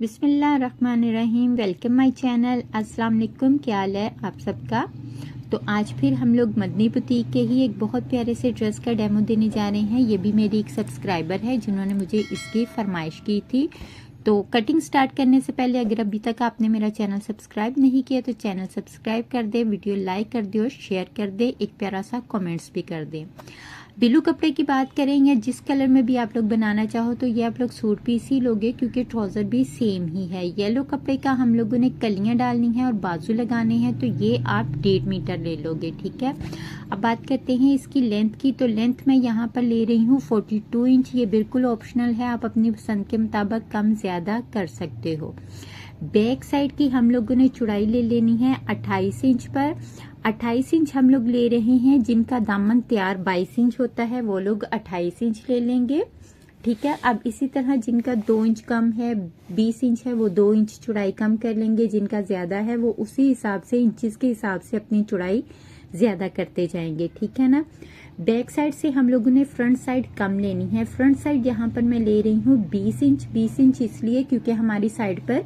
बिस्मिल्लाहिर्रहमानिर्रहीम। Welcome my channel. अस्सलाम वालेकुम। क्या हाल है आप सबका। तो आज फिर हम लोग मदनी बुटीक के ही एक बहुत प्यारे से ड्रेस का डेमो देने जा रहे हैं। ये भी मेरी एक सब्सक्राइबर है जिन्होंने मुझे इसकी फरमाइश की थी। तो कटिंग स्टार्ट करने से पहले अगर अभी तक आपने मेरा चैनल सब्सक्राइब नहीं किया तो चैनल सब्सक्राइब कर दे, वीडियो लाइक कर दे और शेयर कर दे, एक प्यारा सा कमेंट्स भी कर दे। ब्लू कपड़े की बात करें या जिस कलर में भी आप लोग बनाना चाहो तो ये आप लोग सूट पीस ही लोगे क्योंकि ट्राउजर भी सेम ही है। येलो कपड़े का हम लोगों ने कलियां डालनी है और बाजू लगाने हैं तो ये आप 1.5 मीटर ले लोगे। ठीक है, अब बात करते हैं इसकी लेंथ की। तो लेंथ मैं यहाँ पर ले रही हूँ 42 इंच। ये बिल्कुल ऑप्शनल है, आप अपनी पसंद के मुताबिक कम ज्यादा कर सकते हो। बैक साइड की हम लोगों ने चौड़ाई ले लेनी है 28 इंच पर। 28 इंच हम लोग ले रहे हैं, जिनका दामन तैयार 22 इंच होता है वो लोग 28 इंच ले लेंगे। ठीक है, अब इसी तरह जिनका 2 इंच कम है, 20 इंच है, वो 2 इंच चौड़ाई कम कर लेंगे। जिनका ज्यादा है वो उसी हिसाब से इंचेस के हिसाब से अपनी चौड़ाई ज्यादा करते जाएंगे। ठीक है ना। बैक साइड से हम लोगों ने फ्रंट साइड कम लेनी है। फ्रंट साइड यहाँ पर मैं ले रही हूँ 20 इंच। 20 इंच इसलिए क्योंकि हमारी साइड पर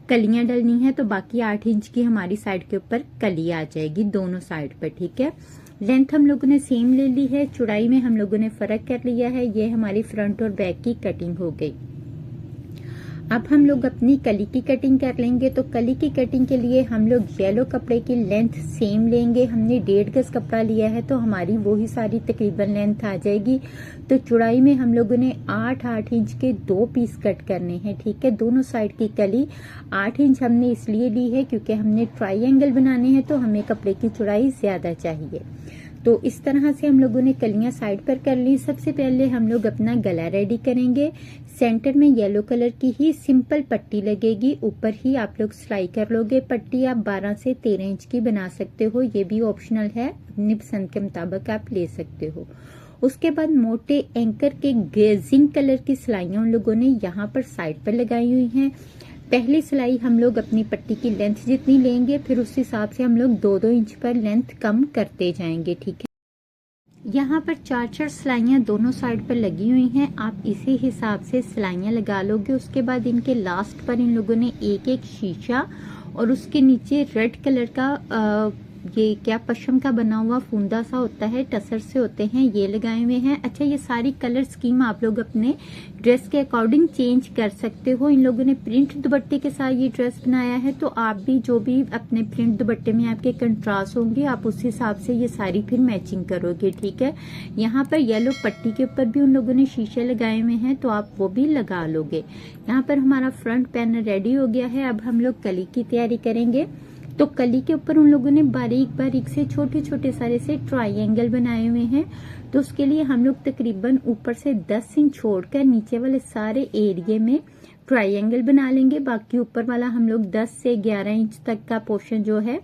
कलियां डलनी है तो बाकी 8 इंच की हमारी साइड के ऊपर कली आ जाएगी दोनों साइड पर। ठीक है, लेंथ हम लोगों ने सेम ले ली है, चौड़ाई में हम लोगों ने फर्क कर लिया है। ये हमारी फ्रंट और बैक की कटिंग हो गई। अब हम लोग अपनी कली की कटिंग कर लेंगे। तो कली की कटिंग के लिए हम लोग येलो कपड़े की लेंथ सेम लेंगे। हमने 1.5 गज कपड़ा लिया है तो हमारी वो ही सारी तकरीबन लेंथ आ जाएगी। तो चौड़ाई में हम लोगों ने 8-8 इंच के 2 पीस कट करने हैं। ठीक है, दोनों साइड की कली 8 इंच हमने इसलिए ली है क्योंकि हमने ट्रायंगल बनाने हैं तो हमें कपड़े की चौड़ाई ज्यादा चाहिए। तो इस तरह से हम लोगों ने कलियां साइड पर कर ली। सबसे पहले हम लोग अपना गला रेडी करेंगे। सेंटर में येलो कलर की ही सिंपल पट्टी लगेगी, ऊपर ही आप लोग सिलाई कर लोगे। पट्टी आप 12 से 13 इंच की बना सकते हो, ये भी ऑप्शनल है, अपनी पसंद के मुताबिक आप ले सकते हो। उसके बाद मोटे एंकर के ग्लेजिंग कलर की सिलाइयां उन लोगों ने यहाँ पर साइड पर लगाई हुई हैं। पहली सिलाई हम लोग अपनी पट्टी की लेंथ जितनी लेंगे, फिर उस हिसाब से हम लोग 2-2 इंच पर लेंथ कम करते जाएंगे। ठीक है, यहाँ पर 4-4 सिलाइयाँ दोनों साइड पर लगी हुई हैं, आप इसी हिसाब से सिलाइयाँ लगा लोगे। उसके बाद इनके लास्ट पर इन लोगों ने एक शीशा और उसके नीचे रेड कलर का ये क्या पशम का बना हुआ फूंदा सा होता है, टसर से होते हैं, ये लगाए हुए हैं। अच्छा, ये सारी कलर स्कीम आप लोग अपने ड्रेस के अकॉर्डिंग चेंज कर सकते हो। इन लोगों ने प्रिंट दुपट्टे के साथ ये ड्रेस बनाया है तो आप भी जो भी अपने प्रिंट दुपट्टे में आपके कंट्रास्ट होंगे आप उस हिसाब से ये सारी फिर मैचिंग करोगे। ठीक है, यहाँ पर येलो पट्टी के ऊपर भी उन लोगों ने शीशे लगाए हुए हैं तो आप वो भी लगा लोगे। यहाँ पर हमारा फ्रंट पैनल रेडी हो गया है। अब हम लोग कली की तैयारी करेंगे। तो कली के ऊपर उन लोगों ने बारीक बारीक से छोटे छोटे सारे से ट्रायंगल बनाए हुए हैं। तो उसके लिए हम लोग तकरीबन ऊपर से 10 इंच छोड़कर नीचे वाले सारे एरिया में ट्रायंगल बना लेंगे। बाकी ऊपर वाला हम लोग 10 से 11 इंच तक का पोर्शन जो है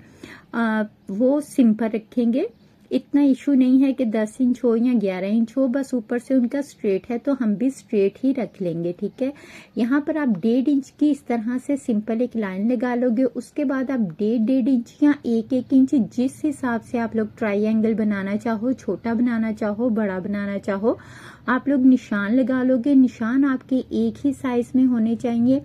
वो सिंपल रखेंगे। इतना इशू नहीं है कि 10 इंच हो या 11 इंच हो, बस ऊपर से उनका स्ट्रेट है तो हम भी स्ट्रेट ही रख लेंगे। ठीक है, यहाँ पर आप 1.5 इंच की इस तरह से सिंपल एक लाइन लगा लोगे। उसके बाद आप 1.5 इंच या 1-1 इंच जिस हिसाब से आप लोग ट्रायंगल बनाना चाहो, छोटा बनाना चाहो, बड़ा बनाना चाहो, आप लोग निशान लगा लोगे। निशान आपके एक ही साइज में होने चाहिए।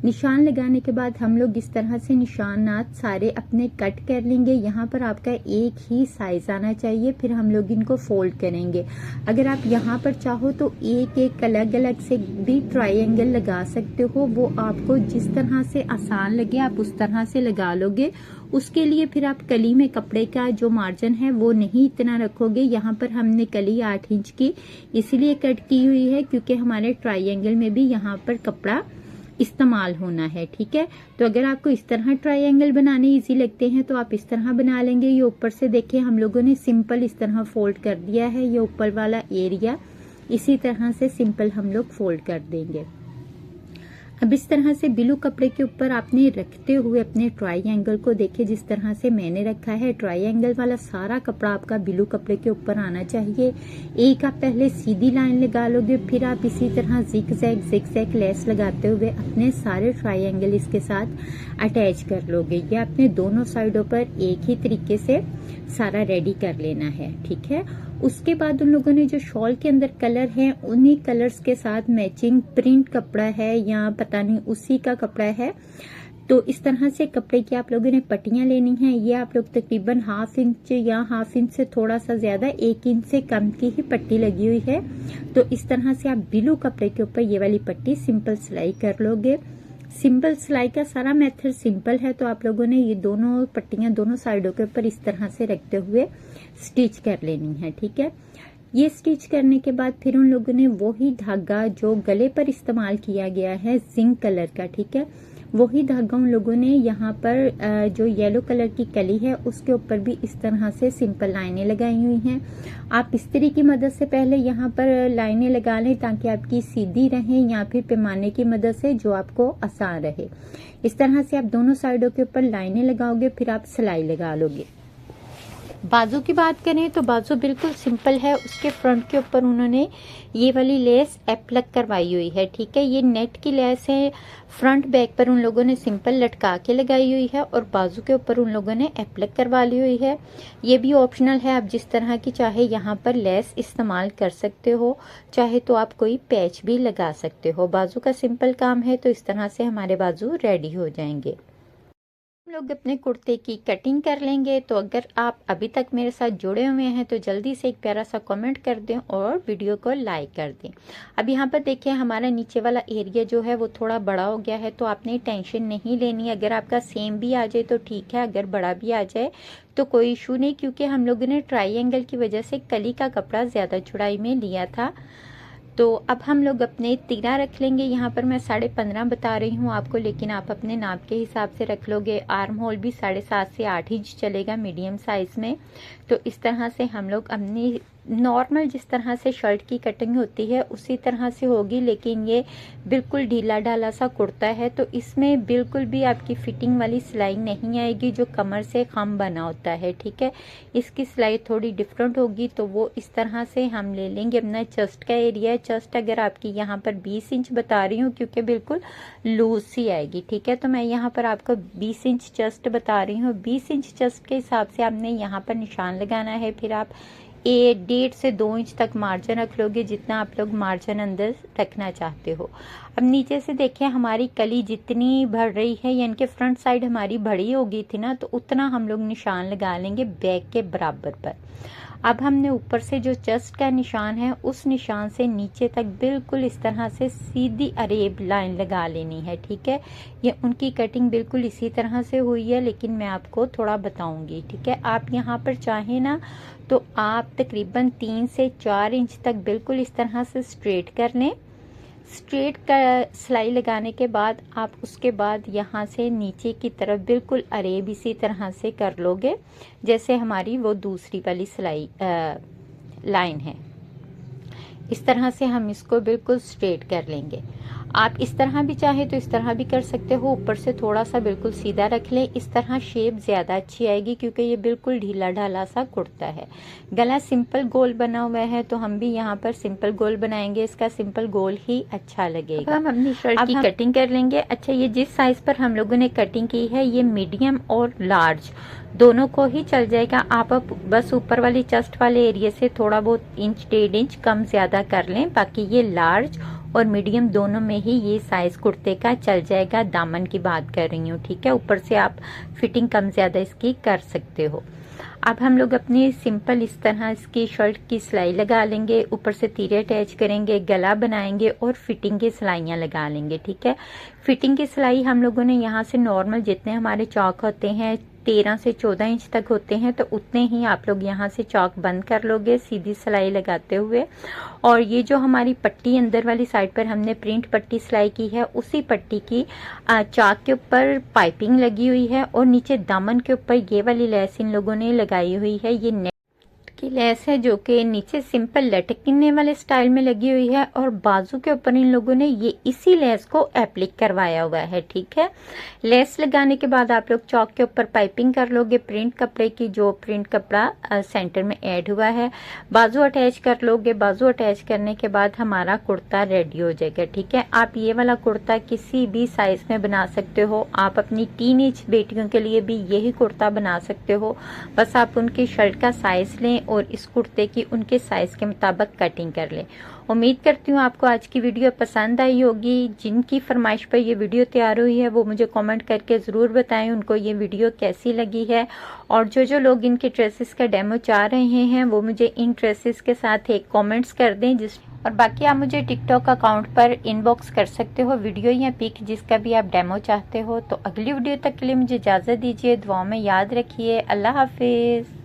निशान लगाने के बाद हम लोग इस तरह से निशानात सारे अपने कट कर लेंगे। यहाँ पर आपका एक ही साइज आना चाहिए, फिर हम लोग इनको फोल्ड करेंगे। अगर आप यहाँ पर चाहो तो एक अलग अलग से भी ट्रायंगल लगा सकते हो, वो आपको जिस तरह से आसान लगे आप उस तरह से लगा लोगे। उसके लिए फिर आप कली में कपड़े का जो मार्जिन है वो नहीं इतना रखोगे। यहाँ पर हमने कली 8 इंच की इसलिए कट की हुई है क्योंकि हमारे ट्रायंगल में भी यहाँ पर कपड़ा इस्तेमाल होना है। ठीक है, तो अगर आपको इस तरह ट्रायंगल बनाने इजी लगते हैं तो आप इस तरह बना लेंगे। ये ऊपर से देखिए हम लोगों ने सिंपल इस तरह फोल्ड कर दिया है। ये ऊपर वाला एरिया इसी तरह से सिंपल हम लोग फोल्ड कर देंगे। अब इस तरह से ब्लू कपड़े के ऊपर आपने रखते हुए अपने ट्रायंगल को देखिए जिस तरह से मैंने रखा है। ट्रायंगल वाला सारा कपड़ा आपका ब्लू कपड़े के ऊपर आना चाहिए। एक आप पहले सीधी लाइन लगा लोगे, फिर आप इसी तरह जिग-जैग लेस लगाते हुए अपने सारे ट्रायंगल इसके साथ अटैच कर लोगे। ये अपने दोनों साइडों पर एक ही तरीके से सारा रेडी कर लेना है। ठीक है, उसके बाद उन लोगों ने जो शॉल के अंदर कलर है उन्हीं कलर्स के साथ मैचिंग प्रिंट कपड़ा है या पता नहीं उसी का कपड़ा है, तो इस तरह से कपड़े की आप लोगों ने पट्टियां लेनी है। ये आप लोग तकरीबन ½ इंच या ½ इंच से थोड़ा सा ज्यादा 1 इंच से कम की ही पट्टी लगी हुई है। तो इस तरह से आप ब्लू कपड़े के ऊपर ये वाली पट्टी सिंपल सिलाई कर लोगे। सिंपल सिलाई का सारा मेथड सिंपल है, तो आप लोगों ने ये दोनों पट्टियां दोनों साइडों के ऊपर इस तरह से रखते हुए स्टिच कर लेनी है। ठीक है, ये स्टिच करने के बाद फिर उन लोगों ने वही धागा जो गले पर इस्तेमाल किया गया है जिंक कलर का, ठीक है, वही धागा उन लोगों ने यहाँ पर जो येलो कलर की कली है उसके ऊपर भी इस तरह से सिंपल लाइनें लगाई हुई हैं। आप इस्त्री की मदद से पहले यहाँ पर लाइनें लगा लें ताकि आपकी सीधी रहें, या फिर पैमाने की मदद से जो आपको आसान रहे। इस तरह से आप दोनों साइडों के ऊपर लाइनें लगाओगे, फिर आप सिलाई लगा लोगे। बाजू की बात करें तो बाजू बिल्कुल सिंपल है। उसके फ्रंट के ऊपर उन्होंने ये वाली लेस एप्लक करवाई हुई है। ठीक है, ये नेट की लेस है। फ्रंट बैक पर उन लोगों ने सिंपल लटका के लगाई हुई है और बाजू के ऊपर उन लोगों ने एप्लक करवा ली हुई है। ये भी ऑप्शनल है, आप जिस तरह की चाहे यहाँ पर लेस इस्तेमाल कर सकते हो, चाहे तो आप कोई पैच भी लगा सकते हो। बाजू का सिंपल काम है, तो इस तरह से हमारे बाजू रेडी हो जाएंगे। हम लोग अपने कुर्ते की कटिंग कर लेंगे। तो अगर आप अभी तक मेरे साथ जुड़े हुए हैं तो जल्दी से एक प्यारा सा कमेंट कर दें और वीडियो को लाइक कर दें। अब यहाँ पर देखिए हमारा नीचे वाला एरिया जो है वो थोड़ा बड़ा हो गया है, तो आपने टेंशन नहीं लेनी। अगर आपका सेम भी आ जाए तो ठीक है, अगर बड़ा भी आ जाए तो कोई इशू नहीं, क्योंकि हम लोगों ने ट्रायंगल की वजह से कली का कपड़ा ज़्यादा चौड़ाई में लिया था। तो अब हम लोग अपने तीरा रख लेंगे। यहाँ पर मैं 15.5 बता रही हूँ आपको, लेकिन आप अपने नाप के हिसाब से रख लोगे। आर्म होल भी 7.5 से 8 इंच चलेगा मीडियम साइज में। तो इस तरह से हम लोग अपनी नॉर्मल जिस तरह से शर्ट की कटिंग होती है उसी तरह से होगी, लेकिन ये बिल्कुल ढीला ढाला सा कुर्ता है, तो इसमें बिल्कुल भी आपकी फिटिंग वाली सिलाई नहीं आएगी जो कमर से खम बना होता है। ठीक है, इसकी सिलाई थोड़ी डिफरेंट होगी। तो वो इस तरह से हम ले लेंगे अपना चेस्ट का एरिया। चेस्ट अगर आपकी यहाँ पर 20 इंच बता रही हूँ, क्योंकि बिल्कुल लूज सी आएगी। ठीक है, तो मैं यहाँ पर आपको 20 इंच चेस्ट बता रही हूँ। 20 इंच चेस्ट के हिसाब से आपने यहाँ पर निशान लगाना है। फिर आप 1.5 से 2 इंच तक मार्जिन रख लोगे, जितना आप लोग मार्जिन अंदर रखना चाहते हो। अब नीचे से देखिए हमारी कली जितनी बढ़ रही है, यानी कि फ्रंट साइड हमारी बड़ी हो गई थी ना, तो उतना हम लोग निशान लगा लेंगे बैक के बराबर पर। अब हमने ऊपर से जो चेस्ट का निशान है उस निशान से नीचे तक बिल्कुल इस तरह से सीधी अरेब लाइन लगा लेनी है। ठीक है, ये उनकी कटिंग बिल्कुल इसी तरह से हुई है, लेकिन मैं आपको थोड़ा बताऊंगी। ठीक है, आप यहाँ पर चाहें ना तो आप तकरीबन 3 से 4 इंच तक बिल्कुल इस तरह से स्ट्रेट कर लें। स्ट्रेट का सिलाई लगाने के बाद आप उसके बाद यहाँ से नीचे की तरफ बिल्कुल अरेब इसी तरह से कर लोगे जैसे हमारी वो दूसरी वाली सिलाई लाइन है। इस तरह से हम इसको बिल्कुल स्ट्रेट कर लेंगे। आप इस तरह भी चाहे तो इस तरह भी कर सकते हो, ऊपर से थोड़ा सा बिल्कुल सीधा रख लें। इस तरह शेप ज़्यादा अच्छी आएगी, क्योंकि ये बिल्कुल ढीला ढाला सा कुर्ता है। गला सिंपल गोल बना हुआ है, तो हम भी यहाँ पर सिंपल गोल बनाएंगे। इसका सिंपल गोल ही अच्छा लगेगा। अब हम अपनी शर्ट की कटिंग कर लेंगे। अच्छा, ये जिस साइज पर हम लोगों ने कटिंग की है ये मीडियम और लार्ज दोनों को ही चल जाएगा। आप बस ऊपर वाली चेस्ट वाले एरिया से थोड़ा बहुत 1.5 इंच कम ज्यादा कर लें, बाकी ये लार्ज और मीडियम दोनों में ही ये साइज कुर्ते का चल जाएगा। दामन की बात कर रही हूँ। ठीक है, ऊपर से आप फिटिंग कम ज्यादा इसकी कर सकते हो। अब हम लोग अपनी सिंपल इस तरह इसकी शर्ट की सिलाई लगा लेंगे, ऊपर से तीरे अटैच करेंगे, गला बनाएंगे और फिटिंग की सिलाइयाँ लगा लेंगे। ठीक है, फिटिंग की सिलाई हम लोगों ने यहाँ से नॉर्मल जितने हमारे चौक होते हैं 13 से 14 इंच तक होते हैं, तो उतने ही आप लोग यहाँ से चौक बंद कर लोगे सीधी सिलाई लगाते हुए। और ये जो हमारी पट्टी अंदर वाली साइड पर हमने प्रिंट पट्टी सिलाई की है, उसी पट्टी की चौक के ऊपर पाइपिंग लगी हुई है और नीचे दामन के ऊपर ये वाली लेस इन लोगों ने लगाई हुई है। ये नेट की लेस है जो कि नीचे सिंपल लटकने वाले स्टाइल में लगी हुई है, और बाजू के ऊपर इन लोगों ने ये इसी लेस को एप्लिक करवाया हुआ है। ठीक है, लेस लगाने के बाद आप लोग चौक के ऊपर पाइपिंग कर लोगे प्रिंट कपड़े की, जो प्रिंट कपड़ा सेंटर में ऐड हुआ है। बाजू अटैच कर लोगे। बाजू अटैच करने के बाद हमारा कुर्ता रेडी हो जाएगा। ठीक है, आप ये वाला कुर्ता किसी भी साइज में बना सकते हो। आप अपनी टीनेज बेटियों के लिए भी यही कुर्ता बना सकते हो। बस आप उनकी शर्ट का साइज लें और इस कुर्ते की उनके साइज़ के मुताबिक कटिंग कर लें। उम्मीद करती हूँ आपको आज की वीडियो पसंद आई होगी। जिनकी फरमाइश पर ये वीडियो तैयार हुई है वो मुझे कमेंट करके ज़रूर बताएं उनको ये वीडियो कैसी लगी है। और जो लोग इनके ड्रेसेस का डेमो चाह रहे हैं वो मुझे इन ड्रेसेस के साथ एक कमेंट्स कर दें। और बाकी आप मुझे टिकटॉक अकाउंट पर इनबॉक्स कर सकते हो वीडियो या पिक जिसका भी आप डेमो चाहते हो। तो अगली वीडियो तक के लिए मुझे इजाज़त दीजिए। दुआओं में याद रखिए। अल्लाह हाफिज़।